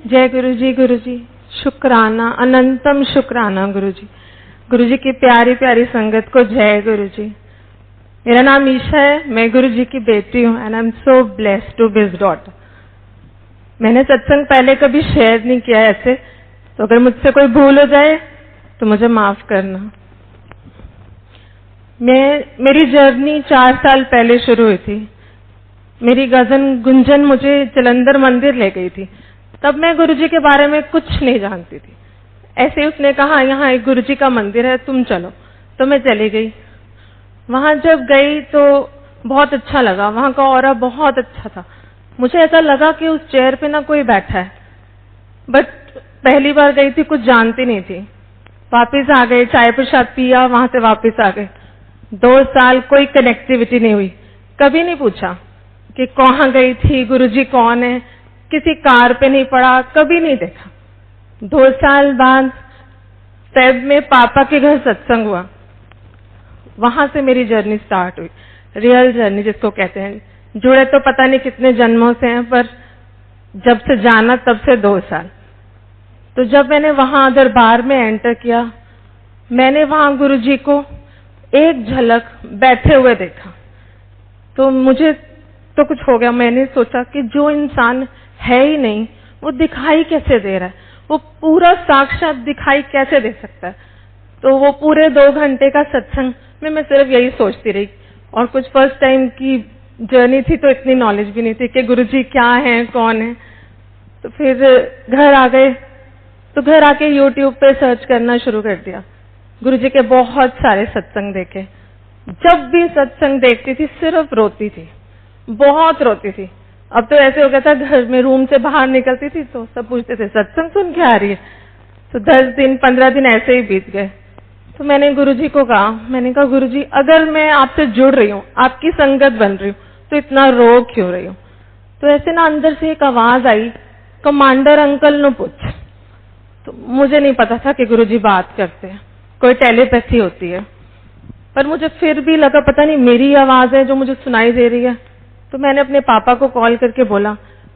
जय गुरु जी, शुक्राना, अनंतम शुक्राना गुरु जी की प्यारी प्यारी संगत को जय गुरु जी। मेरा नाम ईशा है, मैं गुरु जी की बेटी हूँ and I am so blessed to be his daughter. मैंने सत्संग पहले कभी शेयर नहीं किया है ऐसे, तो अगर मुझसे कोई भूल हो जाए तो मुझे माफ करना। मेरी जर्नी 4 साल पहले शुरू हुई थी। मेरी कजन गुंजन मुझे जलंधर मंदिर ले गई थी। तब मैं गुरुजी के बारे में कुछ नहीं जानती थी। ऐसे ही उसने कहा यहाँ एक गुरुजी का मंदिर है, तुम चलो। तो मैं चली गई। वहां जब गई तो बहुत अच्छा लगा, वहां का ऑरा बहुत अच्छा था। मुझे ऐसा लगा कि उस चेयर पे ना कोई बैठा है, बट पहली बार गई थी, कुछ जानती नहीं थी। वापस आ गए, चाय प्रसाद पिया, वहां से वापस आ गए। 2 साल कोई कनेक्टिविटी नहीं हुई, कभी नहीं पूछा कि कहाँ गई थी, गुरुजी कौन है, किसी कार पे नहीं पड़ा, कभी नहीं देखा। 2 साल बाद फेब में पापा के घर सत्संग हुआ, वहां से मेरी जर्नी स्टार्ट हुई। रियल जर्नी जिसको कहते हैं, जुड़े तो पता नहीं कितने जन्मों से हैं, पर जब से जाना तब से 2 साल। तो जब मैंने वहां दरबार में एंटर किया, मैंने वहां गुरुजी को एक झलक बैठे हुए देखा, तो मुझे तो कुछ हो गया। मैंने सोचा कि जो इंसान है ही नहीं वो दिखाई कैसे दे रहा है, वो पूरा साक्षात दिखाई कैसे दे सकता है। तो वो पूरे 2 घंटे का सत्संग में मैं सिर्फ यही सोचती रही। और कुछ फर्स्ट टाइम की जर्नी थी तो इतनी नॉलेज भी नहीं थी कि गुरुजी क्या है, कौन है। तो फिर घर आ गए, तो घर आके यूट्यूब पे सर्च करना शुरू कर दिया। गुरुजी के बहुत सारे सत्संग देखे। जब भी सत्संग देखती थी सिर्फ रोती थी, बहुत रोती थी। अब तो ऐसे हो गया था, घर में रूम से बाहर निकलती थी तो सब पूछते थे सत्संग सुन के आ रही है। तो 10 दिन 15 दिन ऐसे ही बीत गए। तो मैंने गुरुजी को कहा, मैंने कहा गुरुजी अगर मैं आपसे जुड़ रही हूँ, आपकी संगत बन रही हूँ, तो इतना रो क्यों रही हूँ। तो ऐसे ना अंदर से एक आवाज आई, कमांडर अंकल ने पूछ। तो मुझे नहीं पता था कि गुरुजी बात करते हैं, कोई टेलीपैथी होती है, पर मुझे फिर भी लगा पता नहीं मेरी आवाज है जो मुझे सुनाई दे रही है। तो मैंने अपने पापा को कॉल करके बोला,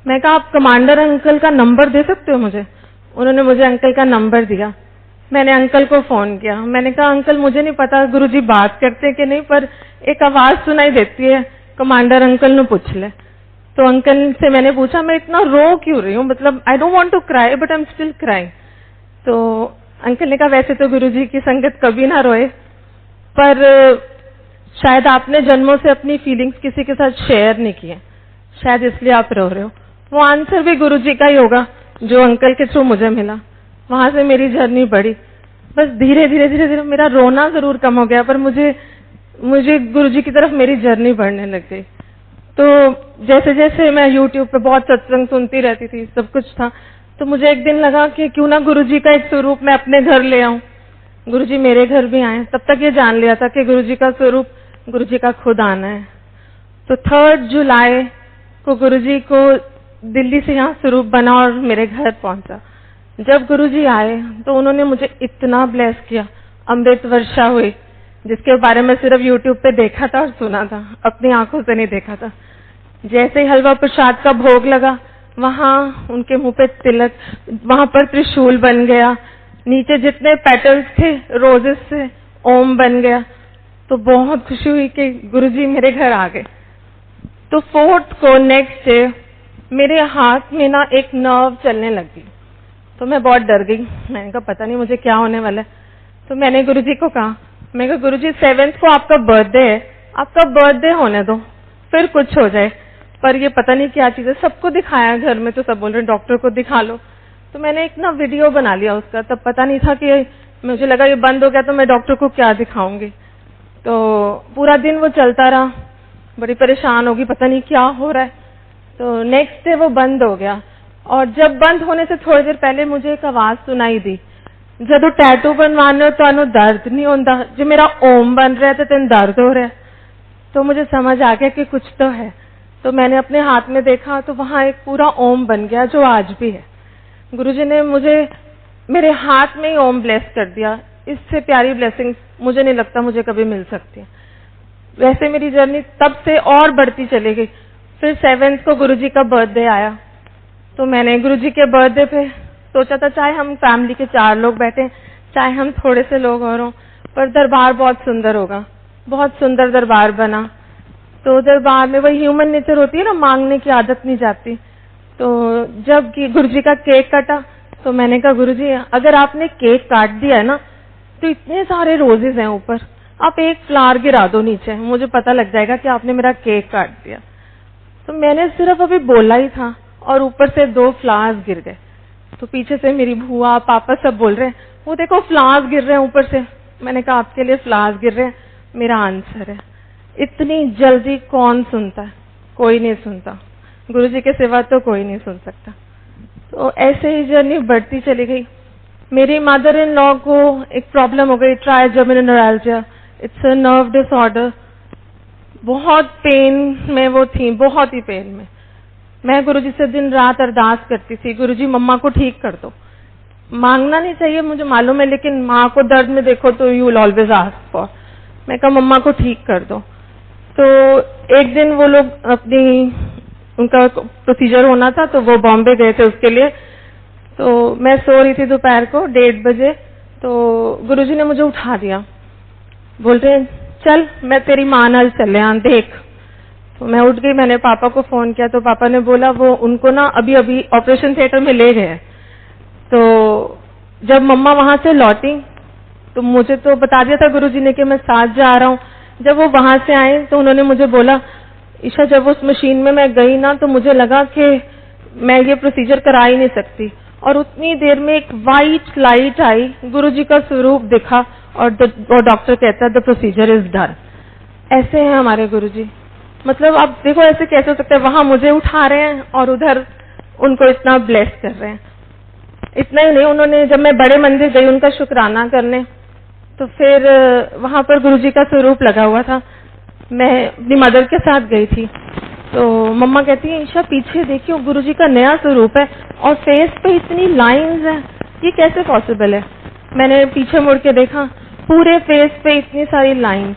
मैं कहा आप कमांडर अंकल का नंबर दे सकते हो मुझे। उन्होंने मुझे अंकल का नंबर दिया। मैंने अंकल को फोन किया, मैंने कहा अंकल मुझे नहीं पता गुरुजी बात करते कि नहीं, पर एक आवाज सुनाई देती है, कमांडर अंकल ने पूछ ले। तो अंकल से मैंने पूछा मैं इतना रो क्यों रही हूँ, मतलब I don't want to cry but I am still crying. तो अंकल ने कहा वैसे तो गुरुजी की संगत कभी ना रोए, पर शायद आपने जन्मों से अपनी फीलिंग्स किसी के साथ शेयर नहीं किए, शायद इसलिए आप रो रहे हो। वो आंसर भी गुरुजी का ही होगा जो अंकल के थ्रू मुझे मिला। वहां से मेरी जर्नी बढ़ी। बस धीरे धीरे मेरा रोना जरूर कम हो गया, पर मुझे गुरुजी की तरफ मेरी जर्नी बढ़ने लग गई। तो जैसे जैसे मैं यूट्यूब पे बहुत सत्संग सुनती रहती थी, सब कुछ था, तो मुझे एक दिन लगा कि क्यों ना गुरुजी का एक स्वरूप मैं अपने घर ले आऊं। गुरुजी मेरे घर भी आए। तब तक ये जान लिया था कि गुरुजी का स्वरूप गुरुजी का खुद आना है। तो 3 जुलाई को गुरुजी को दिल्ली से यहाँ स्वरूप बना और मेरे घर पहुंचा। जब गुरुजी आए तो उन्होंने मुझे इतना ब्लेस किया, अमृत वर्षा हुई, जिसके बारे में सिर्फ यूट्यूब पे देखा था और सुना था, अपनी आंखों से नहीं देखा था। जैसे ही हलवा प्रसाद का भोग लगा, वहां उनके मुंह पे तिलक, वहां पर त्रिशूल बन गया, नीचे जितने पेटल्स थे रोजेस से ओम बन गया। तो बहुत खुशी हुई कि गुरुजी मेरे घर आ गए। तो 4th को नेक्स्ट डे मेरे हाथ में ना एक नर्व चलने लगी, तो मैं बहुत डर गई। मैंने कहा पता नहीं मुझे क्या होने वाला है। तो मैंने गुरुजी को कहा, मैं कहा गुरुजी 7th को आपका बर्थडे है, आपका बर्थडे होने दो, फिर कुछ हो जाए। पर ये पता नहीं क्या चीज है, सबको दिखाया घर में तो सब बोल रहे डॉक्टर को दिखा लो। तो मैंने एक ना वीडियो बना लिया उसका, तब पता नहीं था कि मुझे लगा ये बंद हो गया तो मैं डॉक्टर को क्या दिखाऊंगी। तो पूरा दिन वो चलता रहा, बड़ी परेशान होगी पता नहीं क्या हो रहा है। तो नेक्स्ट डे वो बंद हो गया, और जब बंद होने से थोड़ी देर पहले मुझे एक आवाज सुनाई दी, जब टैटू बनवाने तो दर्द नहीं होता, जो मेरा ओम बन रहा है तो तेन दर्द हो रहा है। तो मुझे समझ आ गया कि कुछ तो है। तो मैंने अपने हाथ में देखा तो वहां एक पूरा ओम बन गया जो आज भी है। गुरुजी ने मुझे मेरे हाथ में ही ओम ब्लेस कर दिया। इससे प्यारी ब्लेसिंग मुझे नहीं लगता मुझे कभी मिल सकती है। वैसे मेरी जर्नी तब से और बढ़ती चली गई। फिर 7th को गुरुजी का बर्थडे आया, तो मैंने गुरुजी के बर्थडे पे सोचा था चाहे हम फैमिली के 4 लोग बैठे, चाहे हम थोड़े से लोग और हों, पर दरबार बहुत सुंदर होगा। बहुत सुंदर दरबार बना। तो दरबार में वही ह्यूमन नेचर होती है ना, मांगने की आदत नहीं जाती। तो जब गुरुजी का केक कटा तो मैंने कहा गुरुजी अगर आपने केक काट दिया है ना तो इतने सारे रोजेस हैं ऊपर, आप एक फ्लावर गिरा दो नीचे, मुझे पता लग जाएगा कि आपने मेरा केक काट दिया। तो मैंने सिर्फ अभी बोला ही था और ऊपर से 2 फ्लावर्स गिर गए। तो पीछे से मेरी बुआ पापा सब बोल रहे हैं वो देखो फ्लावर्स गिर रहे हैं ऊपर से। मैंने कहा आपके लिए फ्लावर्स गिर रहे हैं, मेरा आंसर है। इतनी जल्दी कौन सुनता है? कोई नहीं सुनता, गुरुजी के सिवा तो कोई नहीं सुन सकता। तो ऐसे ही जर्नी बढ़ती चली गई। मेरी मदर इन लॉ को एक प्रॉब्लम हो गई, trigeminal neuralgia, it's a nerve disorder. बहुत पेन में वो थी, बहुत ही पेन में। मैं गुरुजी से दिन रात अरदास करती थी, गुरुजी मम्मा को ठीक कर दो। मांगना नहीं चाहिए मुझे मालूम है, लेकिन माँ को दर्द में देखो तो you will always ask for. मैं कहा मम्मा को ठीक कर दो। तो एक दिन वो लोग उनका प्रोसीजर होना था तो वो बॉम्बे गए थे उसके लिए। तो मैं सो रही थी दोपहर को 1:30 बजे, तो गुरुजी ने मुझे उठा दिया, बोल रहे चल मैं तेरी माँ नाल चले आ देख। तो मैं उठ गई, मैंने पापा को फोन किया तो पापा ने बोला वो उनको ना अभी अभी ऑपरेशन थिएटर में ले गए। तो जब मम्मा वहां से लौटी तो मुझे तो बता दिया था गुरुजी ने कि मैं साथ जा रहा हूँ। जब वो वहां से आए तो उन्होंने मुझे बोला ईशा जब उस मशीन में मैं गई ना तो मुझे लगा कि मैं ये प्रोसीजर करा ही नहीं सकती। और उतनी देर में एक वाइट लाइट आई, गुरुजी का स्वरूप दिखा और डॉक्टर कहता है द प्रोसीजर इज डन। ऐसे हैं हमारे गुरुजी। मतलब आप देखो ऐसे कैसे हो सकता है, वहां मुझे उठा रहे हैं और उधर उनको इतना ब्लेस कर रहे हैं। इतना ही नहीं, उन्होंने जब मैं बड़े मंदिर गई उनका शुक्राना करने तो फिर वहां पर गुरुजी का स्वरूप लगा हुआ था। मैं अपनी मदर के साथ गई थी तो मम्मा कहती है ईशा पीछे देखियो गुरुजी का नया स्वरूप है और फेस पे इतनी लाइंस हैं, ये कैसे पॉसिबल है? मैंने पीछे मुड़ के देखा, पूरे फेस पे इतनी सारी लाइंस।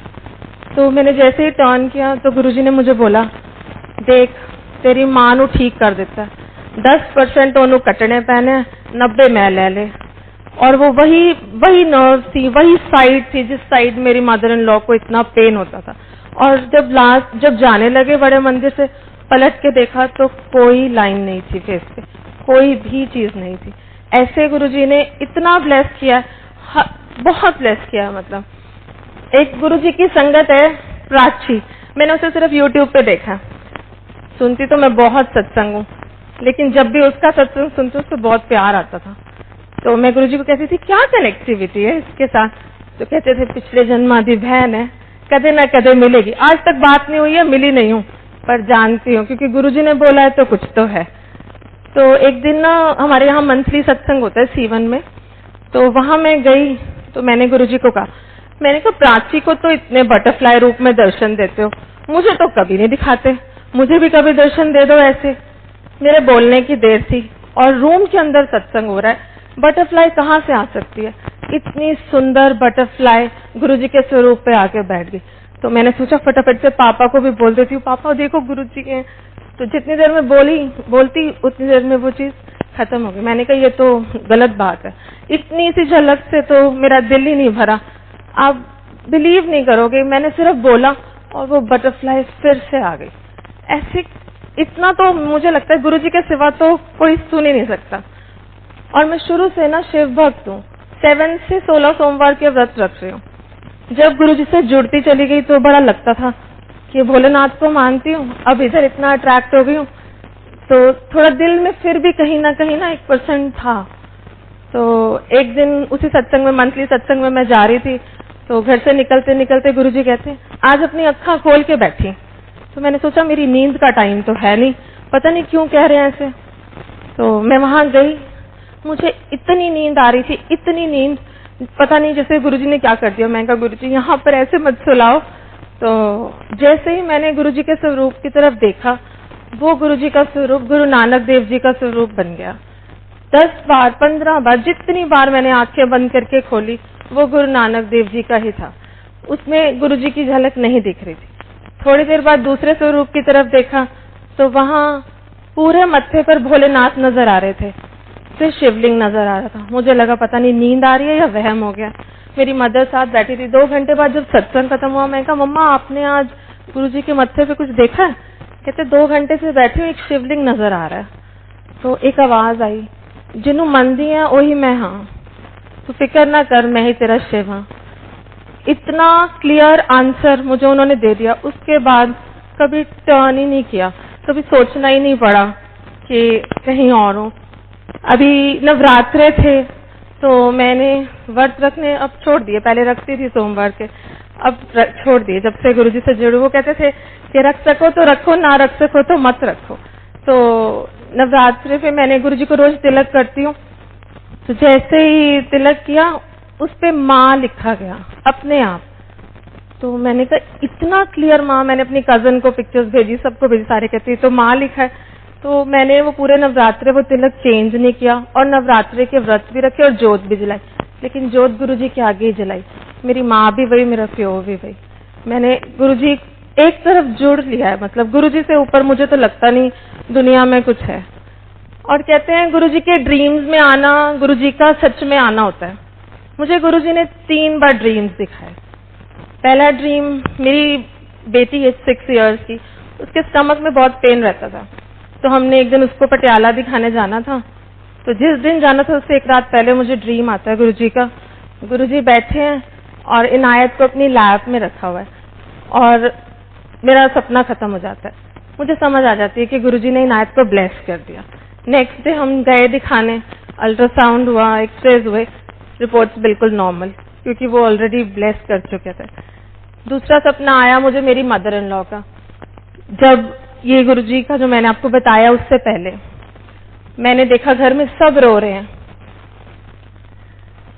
तो मैंने जैसे ही टर्न किया तो गुरुजी ने मुझे बोला देख तेरी मां नू ठीक कर दिता, 10% ओनू कटने पैने, 90 मैं ले ले। और वो वही नर्व थी, वही साइड थी जिस साइड मेरी मदर इन लॉ को इतना पेन होता था। और जब जाने लगे बड़े मंदिर से पलट के देखा तो कोई लाइन नहीं थी फेस पे, कोई भी चीज नहीं थी। ऐसे गुरुजी ने इतना ब्लेस किया, बहुत ब्लेस किया। मतलब एक गुरुजी की संगत है प्राची, मैंने उसे सिर्फ यूट्यूब पे देखा। सुनती तो मैं बहुत सत्संग हूँ, लेकिन जब भी उसका सत्संग सुनती उसको बहुत प्यार आता था। तो मैं गुरुजी को कहती थी क्या कनेक्टिविटी है इसके साथ? तो कहते थे पिछले जन्मादि बहन है, कदे न कदे मिलेगी। आज तक बात नहीं हुई है, मिली नहीं हूँ, पर जानती हूँ क्योंकि गुरुजी ने बोला है तो कुछ तो है। तो एक दिन ना हमारे यहाँ मंथली सत्संग होता है सीवन में, तो वहां मैं गई तो मैंने गुरुजी को कहा, मैंने कहा प्राची को तो इतने बटरफ्लाई रूप में दर्शन देते हो, मुझे तो कभी नहीं दिखाते, मुझे भी कभी दर्शन दे दो ऐसे। मेरे बोलने की देर थी और रूम के अंदर सत्संग हो रहा है, बटरफ्लाई कहाँ से आ सकती है? इतनी सुंदर बटरफ्लाई गुरुजी के स्वरूप पे आके बैठ गई। तो मैंने सोचा फटाफट से पापा को भी बोल देती हूँ, पापा देखो गुरुजी के। तो जितनी देर में बोलती उतनी देर में वो चीज खत्म हो गई। मैंने कहा ये तो गलत बात है, इतनी सी झलक से तो मेरा दिल ही नहीं भरा। आप बिलीव नहीं करोगे, मैंने सिर्फ बोला और वो बटरफ्लाई फिर से आ गई। ऐसे इतना तो मुझे लगता है गुरुजी के सिवा तो कोई सुन ही नहीं सकता। और मैं शुरू से ना शिव भक्त हूँ, 7 से 16 सोमवार के व्रत रख रही हूँ। जब गुरुजी से जुड़ती चली गई तो बड़ा लगता था कि भोलेनाथ को मानती हूँ, अब इधर इतना अट्रैक्ट हो गई हूँ, तो थोड़ा दिल में फिर भी कहीं ना 1% था। तो एक दिन उसी सत्संग में, मंथली सत्संग में मैं जा रही थी, तो घर से निकलते निकलते गुरुजी कहते आज अपनी अक्खा खोल के बैठी। तो मैंने सोचा मेरी नींद का टाइम तो है नहीं, पता नहीं क्यों कह रहे हैं ऐसे। तो मैं वहां गई, मुझे इतनी नींद आ रही थी, इतनी नींद, पता नहीं जैसे गुरुजी ने क्या कर दिया। मैं कहा गुरुजी यहाँ पर ऐसे मत सुलाओ। तो जैसे ही मैंने गुरुजी के स्वरूप की तरफ देखा, वो गुरुजी का स्वरूप गुरु नानक देव जी का स्वरूप बन गया। 10 बार 15 बार जितनी बार मैंने आंखें बंद करके खोली, वो गुरु नानक देव जी का ही था। उसमें गुरुजी की झलक नहीं दिख रही थी। थोड़ी देर बाद दूसरे स्वरूप की तरफ देखा तो वहां पूरे मत्थे पर भोलेनाथ नजर आ रहे थे, फिर शिवलिंग नजर आ रहा था। मुझे लगा पता नहीं नींद आ रही है या वहम हो गया। मेरी मदर साथ बैठी थी। 2 घंटे बाद जब सत्संग खत्म हुआ, मैं कहा मम्मा आपने आज गुरुजी के मत्थे पे कुछ देखा है? कहते 2 घंटे से बैठी हूँ, एक शिवलिंग नजर आ रहा है। तो एक आवाज आई, जिन्हों मंदी है वही मैं, हाँ तो फिक्र ना कर, मैं ही तेरा शिव हाँ। इतना क्लियर आंसर मुझे उन्होंने दे दिया। उसके बाद कभी टर्न ही नहीं किया, कभी सोचना ही नहीं पड़ा कि कहीं और हो। अभी नवरात्रे थे तो मैंने व्रत रखने अब छोड़ दिए, पहले रखती थी सोमवार के, अब छोड़ दिए। जब से गुरुजी से जुड़े, वो कहते थे कि रख सको तो रखो, ना रख सको तो मत रखो। तो नवरात्रे पे मैंने गुरुजी को रोज तिलक करती हूँ, तो जैसे ही तिलक किया उस पे माँ लिखा गया अपने आप। तो मैंने कहा इतना क्लियर माँ, मैंने अपनी कजन को पिक्चर्स भेजी, सबको भेजी, सारे कहते तो माँ लिखा है। तो मैंने वो पूरे नवरात्रे वो तिलक चेंज नहीं किया और नवरात्रे के व्रत भी रखे और जोत भी जलाई, लेकिन जोत गुरुजी के आगे ही जलाई। मेरी माँ भी वही, मेरा प्यो भी वही। मैंने गुरुजी एक तरफ जुड़ लिया है, मतलब गुरुजी से ऊपर मुझे तो लगता नहीं दुनिया में कुछ है। और कहते हैं गुरुजी के ड्रीम्स में आना गुरुजी का सच में आना होता है। मुझे गुरुजी ने 3 बार ड्रीम्स दिखाए। पहला ड्रीम, मेरी बेटी है 6 इयर्स की, उसके स्टमक में बहुत पेन रहता था, तो हमने एक दिन उसको पटियाला दिखाने जाना था। तो जिस दिन जाना था उससे एक रात पहले मुझे ड्रीम आता है गुरुजी का। गुरुजी बैठे हैं और इनायत को अपनी लैप में रखा हुआ है और मेरा सपना खत्म हो जाता है। मुझे समझ आ जाती है कि गुरुजी ने इनायत को ब्लेस कर दिया। नेक्स्ट डे हम गए दिखाने, अल्ट्रासाउंड हुआ, एक्सरेज हुए, रिपोर्ट्स बिल्कुल नॉर्मल, क्योंकि वो ऑलरेडी ब्लेस कर चुके थे। दूसरा सपना आया मुझे मेरी मदर इन लॉ का। जब ये गुरुजी का जो मैंने आपको बताया उससे पहले मैंने देखा घर में सब रो रहे हैं,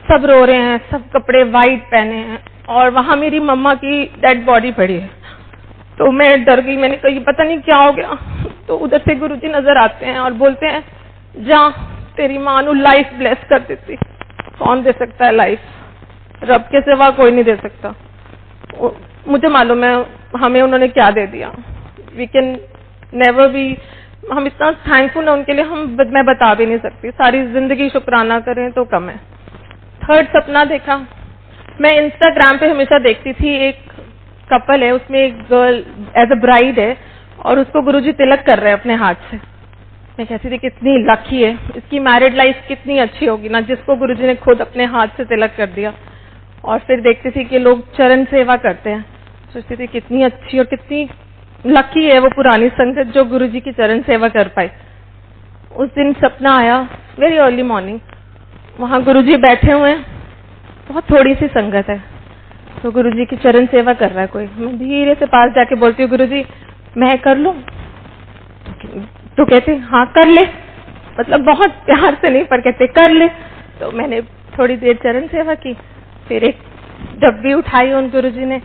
सब रो रहे हैं, सब कपड़े वाइट पहने हैं और वहां मेरी मम्मा की डेड बॉडी पड़ी है। तो मैं डर गई, मैंने कहा पता नहीं क्या हो गया। तो उधर से गुरुजी नजर आते हैं और बोलते हैं जा तेरी मां नू लाइफ ब्लेस कर देती। कौन दे सकता है लाइफ? रब के सिवा कोई नहीं दे सकता। मुझे मालूम है हमें उन्होंने क्या दे दिया। वी कैन नेवर बी, हम इतना थैंकफुल है उनके लिए, मैं बता भी नहीं सकती। सारी जिंदगी शुक्राना करें तो कम है। थर्ड सपना देखा, मैं इंस्टाग्राम पे हमेशा देखती थी, एक कपल है, उसमें एक गर्ल एज अ ब्राइड है और उसको गुरुजी तिलक कर रहे हैं अपने हाथ से। मैं कहती थी कितनी लकी है, इसकी मैरिड लाइफ कितनी अच्छी होगी ना, जिसको गुरुजी ने खुद अपने हाथ से तिलक कर दिया। और फिर देखती थी कि लोग चरण सेवा करते हैं, सोचती थी कितनी अच्छी और कितनी लकी है वो पुरानी संगत जो गुरुजी की चरण सेवा कर पाई। उस दिन सपना आया वेरी अर्ली मॉर्निंग, वहां गुरुजी बैठे हुए हैं, बहुत थोड़ी सी संगत है, तो गुरुजी की चरण सेवा कर रहा है कोई। मैं धीरे से पास जाके बोलती हूँ गुरुजी मैं कर लूं? तो कहते हाँ कर ले, मतलब बहुत प्यार से नहीं पर कहते कर ले। तो मैंने थोड़ी देर चरण सेवा की, फिर एक डब्बी उठाई, उन गुरुजी ने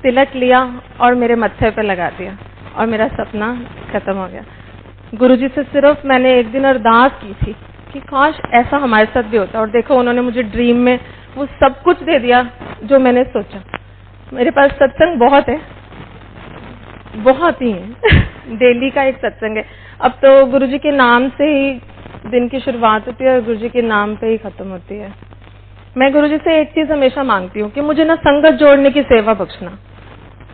तिलक लिया और मेरे मत्थे पे लगा दिया और मेरा सपना खत्म हो गया। गुरुजी से सिर्फ मैंने एक दिन अरदास की थी कि काश ऐसा हमारे साथ भी होता, और देखो उन्होंने मुझे ड्रीम में वो सब कुछ दे दिया जो मैंने सोचा। मेरे पास सत्संग बहुत है, बहुत ही है डेली का एक सत्संग है। अब तो गुरुजी के नाम से ही दिन की शुरुआत होती है और गुरुजी के नाम पे ही खत्म होती है। मैं गुरुजी से एक चीज हमेशा मांगती हूँ कि मुझे ना संगत जोड़ने की सेवा बख्शना।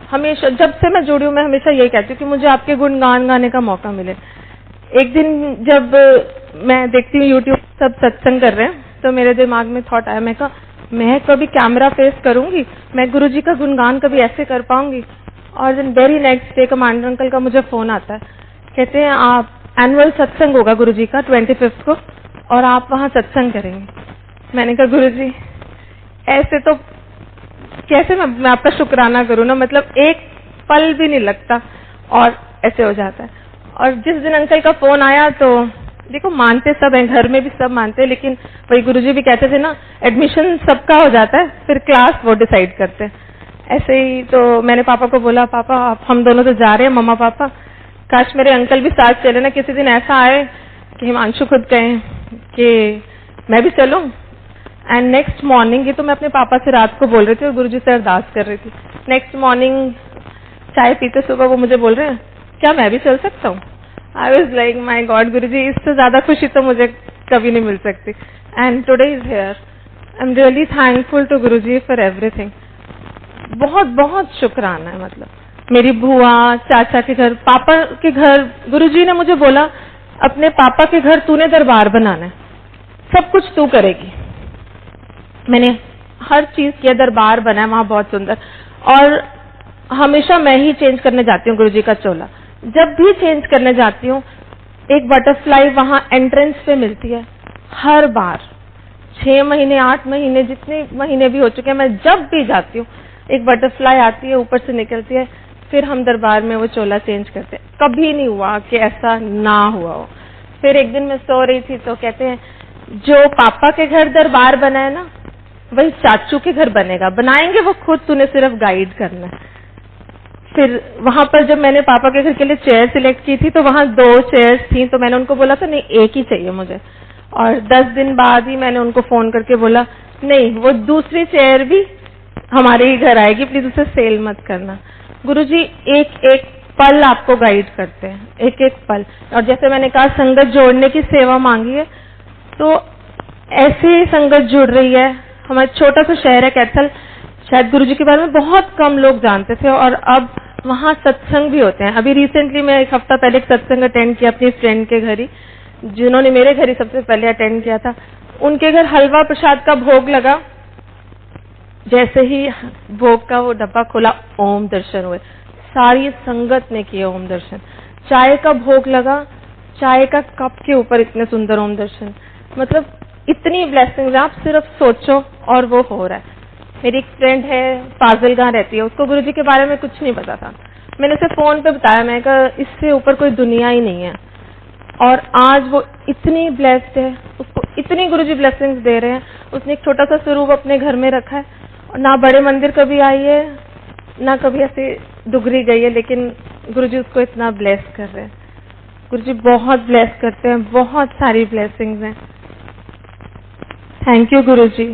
हमेशा जब से मैं जुड़ी हूँ मैं हमेशा यही कहती हूँ कि मुझे आपके गुणगान गाने का मौका मिले। एक दिन जब मैं देखती हूँ यूट्यूब सब सत्संग कर रहे हैं, तो मेरे दिमाग में थॉट आया, मैं कहा मैं कभी कैमरा फेस करूंगी, मैं गुरुजी का गुणगान कभी ऐसे कर पाऊंगी। और दिन very next day commander uncle का मुझे फोन आता है, कहते हैं आप एनुअल सत्संग होगा गुरुजी का 25 को और आप वहां सत्संग करेंगे। मैंने कहा गुरुजी ऐसे तो कैसे मैं आपका शुक्राना करूँ ना, मतलब एक पल भी नहीं लगता और ऐसे हो जाता है। और जिस दिन अंकल का फोन आया तो देखो मानते सब हैं, घर में भी सब मानते हैं, लेकिन वही गुरुजी भी कहते थे ना एडमिशन सबका हो जाता है, फिर क्लास वो डिसाइड करते हैं। ऐसे ही तो मैंने पापा को बोला पापा आप हम दोनों तो जा रहे हैं, मम्मा पापा, काश मेरे अंकल भी साथ चले ना, किसी दिन ऐसा आए कि हिमांशु खुद कहें कि मैं भी चलूं। एंड नेक्स्ट मॉर्निंग, ये तो मैं अपने पापा से रात को बोल रही थी और गुरुजी से अरदास कर रही थी। नेक्स्ट मॉर्निंग चाय पीते सुबह वो मुझे बोल रहे हैं क्या मैं भी चल सकता हूँ? I was like my God Guruji, इससे ज्यादा खुशी तो मुझे कभी नहीं मिल सकती. And today is here. I am really thankful to Guruji for everything. बहुत बहुत शुक्राना है. मतलब मेरी बुआ, चाचा के घर, पापा के घर, गुरुजी ने मुझे बोला अपने पापा के घर तूने दरबार बनाना है, सब कुछ तू करेगी. मैंने हर चीज किया, दरबार बना है वहां बहुत सुंदर. और हमेशा मैं ही चेंज करने जाती हूँ गुरुजी का चोला. जब भी चेंज करने जाती हूँ एक बटरफ्लाई वहां एंट्रेंस पे मिलती है. हर बार 6 महीने 8 महीने जितने महीने भी हो चुके हैं, मैं जब भी जाती हूँ एक बटरफ्लाई आती है, ऊपर से निकलती है, फिर हम दरबार में वो चोला चेंज करते हैं. कभी नहीं हुआ कि ऐसा ना हुआ हो. फिर एक दिन मैं सो रही थी तो कहते हैं जो पापा के घर दरबार बना है ना, वही चाचू के घर बनेगा, बनाएंगे वो खुद, तूने सिर्फ गाइड करना है. फिर वहां पर जब मैंने पापा के घर के लिए चेयर सिलेक्ट की थी तो वहां 2 चेयर्स थी, तो मैंने उनको बोला था नहीं एक ही चाहिए मुझे. और 10 दिन बाद ही मैंने उनको फोन करके बोला नहीं वो दूसरी चेयर भी हमारे ही घर आएगी, प्लीज उसे सेल मत करना. गुरुजी एक एक पल आपको गाइड करते हैं, एक एक पल. और जैसे मैंने कहा संगत जोड़ने की सेवा मांगी है, तो ऐसे ही संगत जुड़ रही है. हमारा छोटा सा शहर है कैथल, शायद गुरुजी के बारे में बहुत कम लोग जानते थे, और अब वहाँ सत्संग भी होते हैं. अभी रिसेंटली मैं 1 हफ्ता पहले एक सत्संग अटेंड किया अपनी फ्रेंड के घर ही, जिन्होंने मेरे घर ही सबसे पहले अटेंड किया था. उनके घर हलवा प्रसाद का भोग लगा. जैसे ही भोग का वो डब्बा खोला, ओम दर्शन हुए. सारी संगत ने किए ओम दर्शन. चाय का भोग लगा, चाय का कप के ऊपर इतने सुंदर ओम दर्शन. मतलब इतनी ब्लेसिंग्स, आप सिर्फ सोचो और वो हो रहा है. मेरी एक फ्रेंड है, फाजिलगाह रहती है, उसको गुरुजी के बारे में कुछ नहीं पता था. मैंने उसे फोन पे बताया, मैं कहा इससे ऊपर कोई दुनिया ही नहीं है. और आज वो इतनी ब्लेस्ड है, उसको इतनी गुरुजी ब्लेसिंग्स दे रहे हैं. उसने एक छोटा सा स्वरूप अपने घर में रखा है, और ना बड़े मंदिर कभी आई है, ना कभी ऐसे डुगरी गई है, लेकिन गुरुजी उसको इतना ब्लेस कर रहे हैं. गुरुजी बहुत ब्लेस करते हैं, बहुत सारी ब्लेसिंग्स हैं. थैंक यू गुरुजी.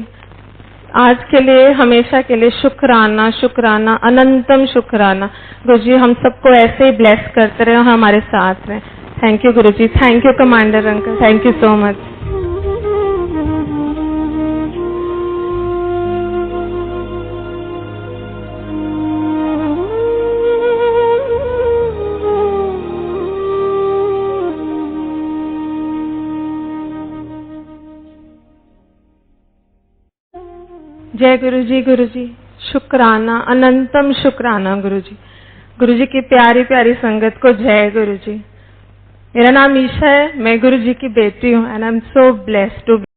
आज के लिए, हमेशा के लिए शुक्राना, शुक्राना, अनंतम शुक्राना. गुरुजी हम सबको ऐसे ही ब्लेस करते रहे और हमारे साथ रहे. Thank you Guruji. Thank you commander uncle. Thank you so much. जय गुरुजी. गुरुजी शुक्राना, अनंतम शुक्राना गुरुजी. गुरुजी की प्यारी प्यारी संगत को जय गुरुजी. मेरा नाम ईशा है, मैं गुरुजी की बेटी हूँ, and I am so blessed to